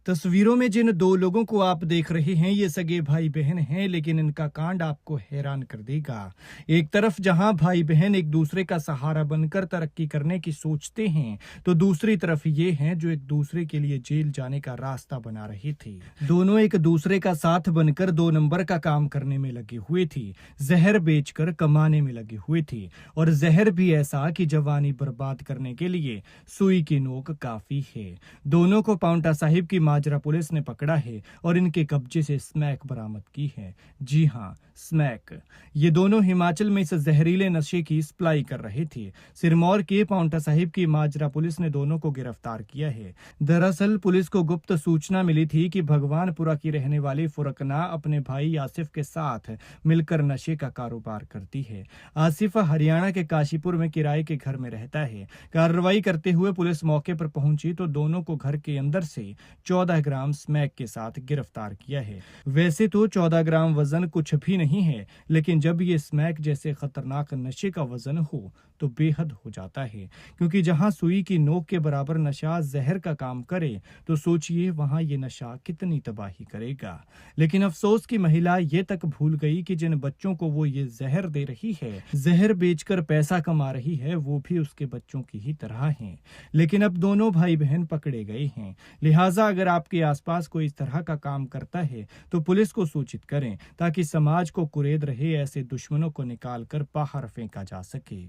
तस्वीरों में जिन दो लोगों को आप देख रहे हैं ये सगे भाई बहन हैं, लेकिन इनका कांड आपको हैरान कर देगा। एक तरफ जहां भाई बहन एक दूसरे का सहारा बनकर तरक्की करने की सोचते हैं, तो दूसरी तरफ ये हैं जो एक दूसरे के लिए जेल जाने का रास्ता बना रहे थे। दोनों एक दूसरे का साथ बनकर 2 नंबर का काम करने में लगे हुए थे, जहर बेचकर कमाने में लगे हुए थे, और जहर भी ऐसा कि जवानी बर्बाद करने के लिए सुई की नोक काफी है। दोनों को पांवटा साहिब की माजरा पुलिस ने पकड़ा है और इनके कब्जे से स्मैक बरामद की है। जी हां, स्मैक। ये दोनों हिमाचल में इस जहरीले नशे की सप्लाई कर रहे थे। सिरमौर के पांवटा साहिब की माजरा पुलिस ने दोनों को गिरफ्तार किया है। दरअसल पुलिस को गुप्त सूचना मिली थी कि भगवानपुरा की रहने वाली फुरकना अपने भाई आसिफ के साथ मिलकर नशे का कारोबार करती है। आसिफ हरियाणा के काशीपुर में किराए के घर में रहता है। कार्रवाई करते हुए पुलिस मौके पर पहुंची तो दोनों को घर के अंदर से 14 ग्राम स्मैक के साथ गिरफ्तार किया है। वैसे तो 14 ग्राम वजन कुछ भी नहीं है, लेकिन जब ये स्मैक जैसे खतरनाक नशे का वजन हो तो बेहद हो जाता है, क्योंकि जहां सुई की नोक के बराबर नशा जहर का काम करे तो सोचिए वहां ये नशा कितनी तबाही करेगा। लेकिन अफसोस की महिला ये तक भूल गई कि जिन बच्चों को वो ये जहर दे रही है, जहर बेचकर पैसा कमा रही है, वो भी उसके बच्चों की ही तरह हैं। लेकिन अब दोनों भाई बहन पकड़े गए हैं। लिहाजा अगर आपके आसपास कोई इस तरह का काम करता है तो पुलिस को सूचित करें, ताकि समाज को कुरेद रहे ऐसे दुश्मनों को निकाल कर बाहर फेंका जा सके।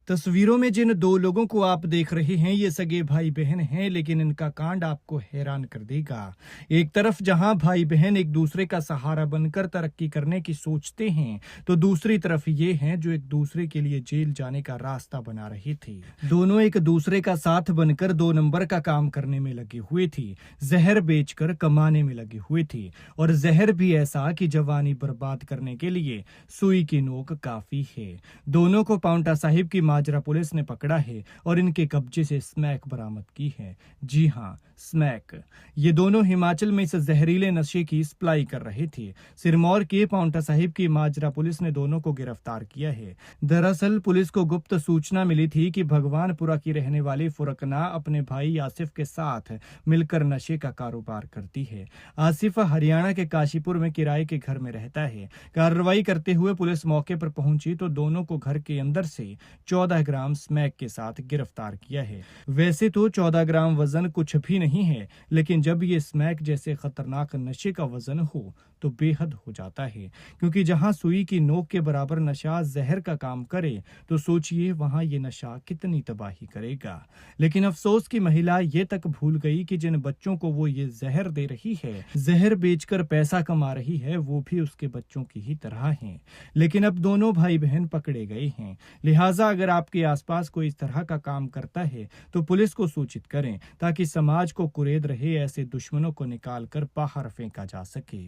तस्वीरों में जिन दो लोगों को आप देख रहे हैं ये सगे भाई बहन हैं, लेकिन इनका कांड आपको हैरान कर देगा। एक तरफ जहां भाई बहन एक दूसरे का सहारा बनकर तरक्की करने की सोचते हैं, तो दूसरी तरफ ये हैं जो एक दूसरे के लिए जेल जाने का रास्ता बना रहे थे। दोनों एक दूसरे का साथ बनकर 2 नंबर का काम करने में लगे हुए थे, जहर बेचकर कमाने में लगे हुए थे, और जहर भी ऐसा कि जवानी बर्बाद करने के लिए सुई की नोक काफी है। दोनों को पांवटा साहिब की माजरा पुलिस ने पकड़ा है और इनके कब्जे से स्मैक बरामद की है। जी हां, स्मैक। ये दोनों हिमाचल में इस जहरीले नशे की सप्लाई कर रहे थे। सिरमौर के पांवटा साहिब की माजरा पुलिस ने दोनों को गिरफ्तार किया है। दरअसल पुलिस को गुप्त सूचना मिली थी कि भगवानपुरा की रहने वाली फुरकना अपने भाई आसिफ के साथ मिलकर नशे का कारोबार करती है। आसिफ हरियाणा के काशीपुर में किराए के घर में रहता है। कार्रवाई करते हुए पुलिस मौके पर पहुंची तो दोनों को घर के अंदर से 14 ग्राम स्मैक के साथ गिरफ्तार किया है। वैसे तो 14 ग्राम वजन कुछ भी नहीं है, लेकिन जब ये स्मैक जैसे खतरनाक नशे का वजन हो तो बेहद हो जाता है, क्योंकि जहां सुई की नोक के बराबर नशा जहर का काम करे तो सोचिए वहां ये नशा कितनी तबाही करेगा। लेकिन अफसोस की महिला ये तक भूल गई कि जिन बच्चों को वो ये जहर दे रही है, जहर बेचकर पैसा कमा रही है, वो भी उसके बच्चों की ही तरह हैं। लेकिन अब दोनों भाई बहन पकड़े गए हैं। लिहाजा अगर आपके आसपास कोई इस तरह का काम करता है तो पुलिस को सूचित करें, ताकि समाज को कुरेद रहे ऐसे दुश्मनों को निकाल कर बाहर फेंका जा सके।